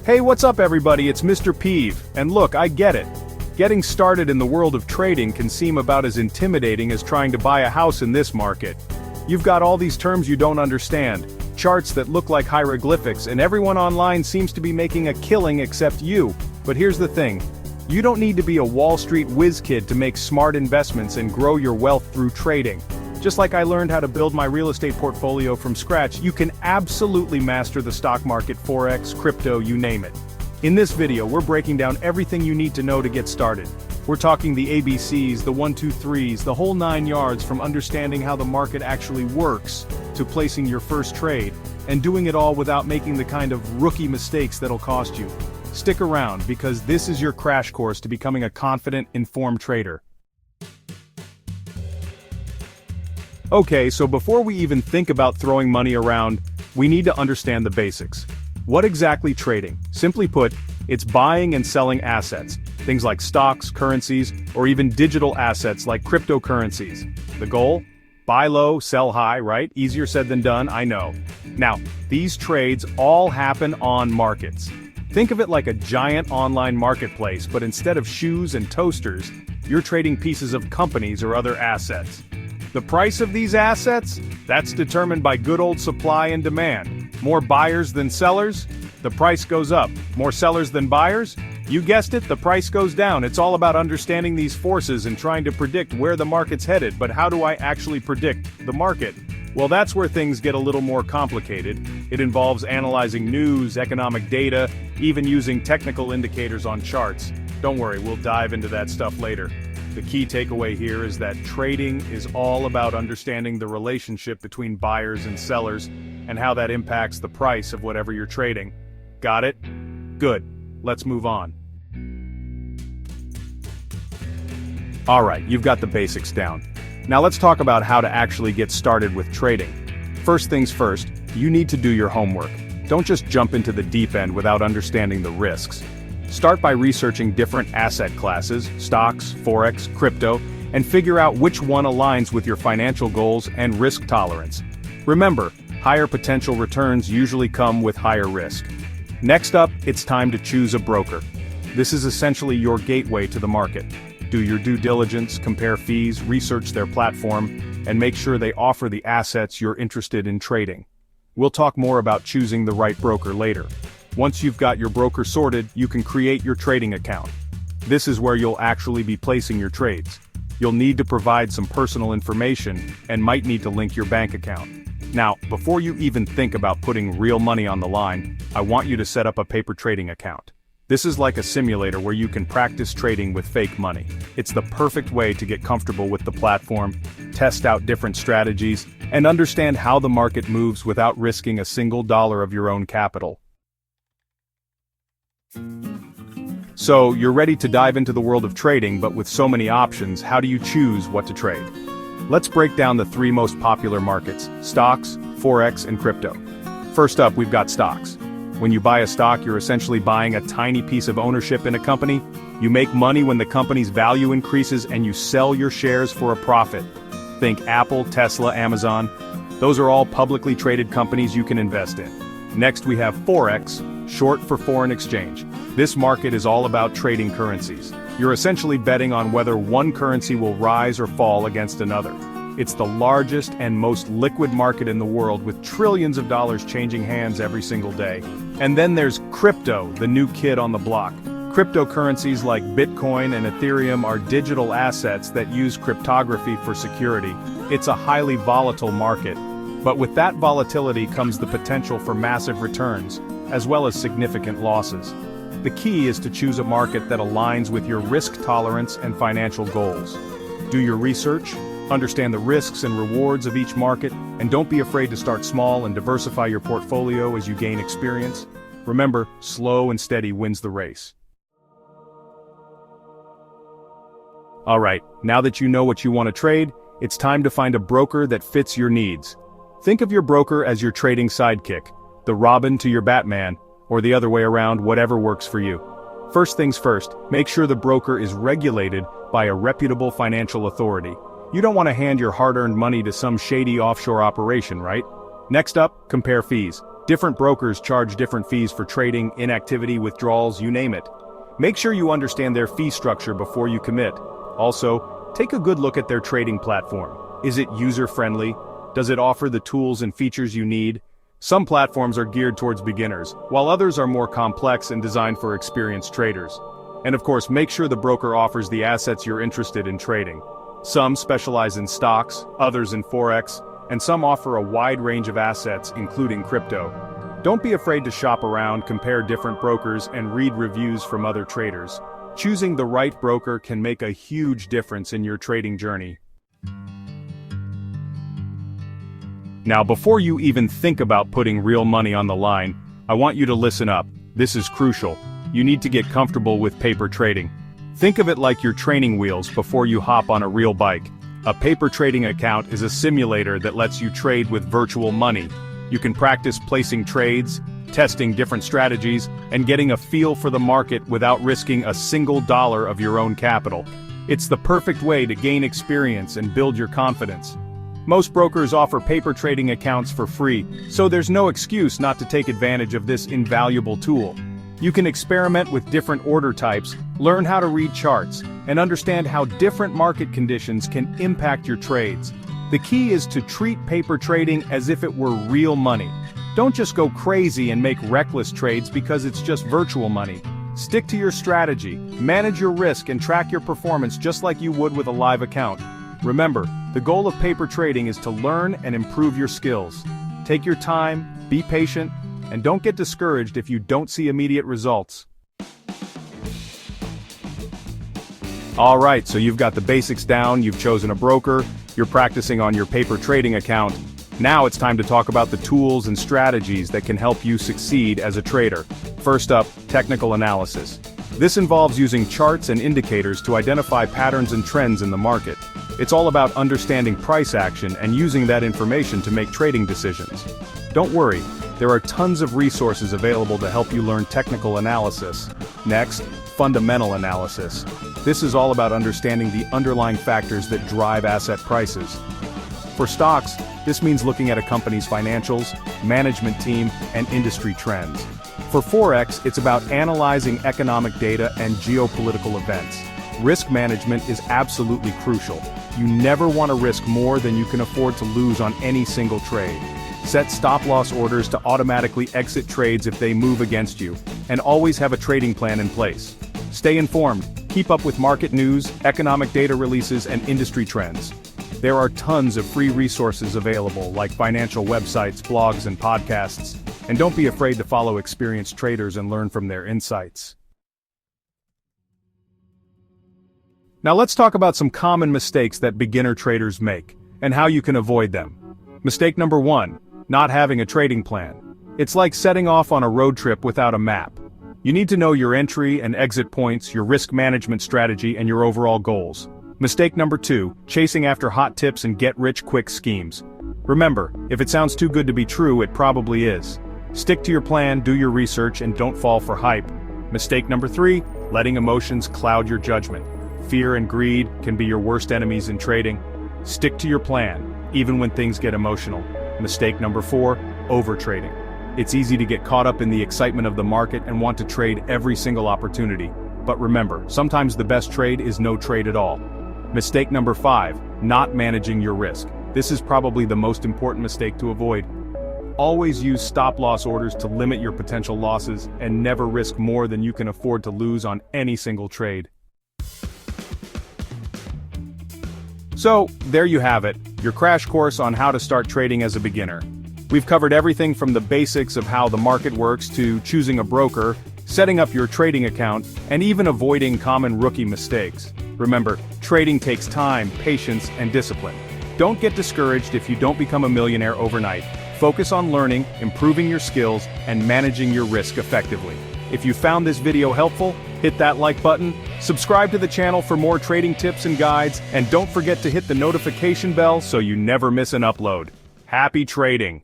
Hey, what's up everybody, it's Mr. Peeve, and look, I get it. Getting started in the world of trading can seem about as intimidating as trying to buy a house in this market. You've got all these terms you don't understand, charts that look like hieroglyphics, and everyone online seems to be making a killing except you. But here's the thing. You don't need to be a Wall Street whiz kid to make smart investments and grow your wealth through trading. Just like I learned how to build my real estate portfolio from scratch, you can absolutely master the stock market, Forex, crypto, you name it. In this video, we're breaking down everything you need to know to get started. We're talking the ABCs, the 1, 2, 3s, the whole 9 yards, from understanding how the market actually works, to placing your first trade, and doing it all without making the kind of rookie mistakes that'll cost you. Stick around, because this is your crash course to becoming a confident, informed trader. Okay, so before we even think about throwing money around, we need to understand the basics. What exactly trading? Simply put, it's buying and selling assets, things like stocks, currencies, or even digital assets like cryptocurrencies. The goal? Buy low, sell high, right? Easier said than done, I know. Now, these trades all happen on markets. Think of it like a giant online marketplace, but instead of shoes and toasters, you're trading pieces of companies or other assets. The price of these assets? That's determined by good old supply and demand. More buyers than sellers? The price goes up. More sellers than buyers? You guessed it, the price goes down. It's all about understanding these forces and trying to predict where the market's headed. But how do I actually predict the market? Well, that's where things get a little more complicated. It involves analyzing news, economic data, even using technical indicators on charts. Don't worry, we'll dive into that stuff later. The key takeaway here is that trading is all about understanding the relationship between buyers and sellers and how that impacts the price of whatever you're trading. Got it? Good. Let's move on. Alright, you've got the basics down. Now let's talk about how to actually get started with trading. First things first, you need to do your homework. Don't just jump into the deep end without understanding the risks. Start by researching different asset classes, stocks, Forex, crypto, and figure out which one aligns with your financial goals and risk tolerance. Remember, higher potential returns usually come with higher risk. Next up, it's time to choose a broker. This is essentially your gateway to the market. Do your due diligence, compare fees, research their platform, and make sure they offer the assets you're interested in trading. We'll talk more about choosing the right broker later. Once you've got your broker sorted, you can create your trading account. This is where you'll actually be placing your trades. You'll need to provide some personal information and might need to link your bank account. Now, before you even think about putting real money on the line, I want you to set up a paper trading account. This is like a simulator where you can practice trading with fake money. It's the perfect way to get comfortable with the platform, test out different strategies, and understand how the market moves without risking a single dollar of your own capital. So, you're ready to dive into the world of trading, but with so many options, how do you choose what to trade? Let's break down the 3 most popular markets: stocks, Forex, and crypto. First up, we've got stocks. When you buy a stock, you're essentially buying a tiny piece of ownership in a company. You make money when the company's value increases and you sell your shares for a profit. Think Apple, Tesla, Amazon. Those are all publicly traded companies you can invest in. Next, we have Forex, short for foreign exchange. This market is all about trading currencies. You're essentially betting on whether one currency will rise or fall against another. It's the largest and most liquid market in the world, with trillions of dollars changing hands every single day. And then there's crypto, the new kid on the block. Cryptocurrencies like Bitcoin and Ethereum are digital assets that use cryptography for security. It's a highly volatile market. But with that volatility comes the potential for massive returns, as well as significant losses. The key is to choose a market that aligns with your risk tolerance and financial goals. Do your research, understand the risks and rewards of each market, and don't be afraid to start small and diversify your portfolio as you gain experience. Remember, slow and steady wins the race. Alright, now that you know what you want to trade, it's time to find a broker that fits your needs. Think of your broker as your trading sidekick, the Robin to your Batman, or the other way around, whatever works for you. First things first, make sure the broker is regulated by a reputable financial authority. You don't want to hand your hard-earned money to some shady offshore operation, right? Next up, compare fees. Different brokers charge different fees for trading, inactivity, withdrawals, you name it. Make sure you understand their fee structure before you commit. Also, take a good look at their trading platform. Is it user-friendly? Does it offer the tools and features you need? Some platforms are geared towards beginners, while others are more complex and designed for experienced traders. And of course, make sure the broker offers the assets you're interested in trading. Some specialize in stocks, others in Forex, and some offer a wide range of assets, including crypto. Don't be afraid to shop around, compare different brokers, and read reviews from other traders. Choosing the right broker can make a huge difference in your trading journey. Now, before you even think about putting real money on the line, I want you to listen up. This is crucial. You need to get comfortable with paper trading. Think of it like your training wheels before you hop on a real bike. A paper trading account is a simulator that lets you trade with virtual money. You can practice placing trades, testing different strategies, and getting a feel for the market without risking a single dollar of your own capital. It's the perfect way to gain experience and build your confidence. Most brokers offer paper trading accounts for free, so there's no excuse not to take advantage of this invaluable tool. You can experiment with different order types, learn how to read charts, and understand how different market conditions can impact your trades. The key is to treat paper trading as if it were real money. Don't just go crazy and make reckless trades because it's just virtual money. Stick to your strategy, manage your risk, and track your performance just like you would with a live account. Remember, the goal of paper trading is to learn and improve your skills. Take your time, be patient, and don't get discouraged if you don't see immediate results. Alright, so you've got the basics down, you've chosen a broker, you're practicing on your paper trading account. Now it's time to talk about the tools and strategies that can help you succeed as a trader. First up, technical analysis. This involves using charts and indicators to identify patterns and trends in the market. It's all about understanding price action and using that information to make trading decisions. Don't worry, there are tons of resources available to help you learn technical analysis. Next, fundamental analysis. This is all about understanding the underlying factors that drive asset prices. For stocks, this means looking at a company's financials, management team, and industry trends. For Forex, it's about analyzing economic data and geopolitical events. Risk management is absolutely crucial. You never want to risk more than you can afford to lose on any single trade. Set stop-loss orders to automatically exit trades if they move against you, and always have a trading plan in place. Stay informed, keep up with market news, economic data releases, and industry trends. There are tons of free resources available, like financial websites, blogs, and podcasts, and don't be afraid to follow experienced traders and learn from their insights. Now let's talk about some common mistakes that beginner traders make, and how you can avoid them. Mistake number 1, not having a trading plan. It's like setting off on a road trip without a map. You need to know your entry and exit points, your risk management strategy, and your overall goals. Mistake number 2, chasing after hot tips and get-rich-quick schemes. Remember, if it sounds too good to be true, it probably is. Stick to your plan, do your research, and don't fall for hype. Mistake number 3, letting emotions cloud your judgment. Fear and greed can be your worst enemies in trading. Stick to your plan, even when things get emotional. Mistake number 4, overtrading. It's easy to get caught up in the excitement of the market and want to trade every single opportunity. But remember, sometimes the best trade is no trade at all. Mistake number 5, not managing your risk. This is probably the most important mistake to avoid. Always use stop-loss orders to limit your potential losses, and never risk more than you can afford to lose on any single trade. So, there you have it, your crash course on how to start trading as a beginner. We've covered everything from the basics of how the market works to choosing a broker, setting up your trading account, and even avoiding common rookie mistakes. Remember, trading takes time, patience, and discipline. Don't get discouraged if you don't become a millionaire overnight. Focus on learning, improving your skills, and managing your risk effectively. If you found this video helpful, hit that like button, subscribe to the channel for more trading tips and guides, and don't forget to hit the notification bell so you never miss an upload. Happy trading!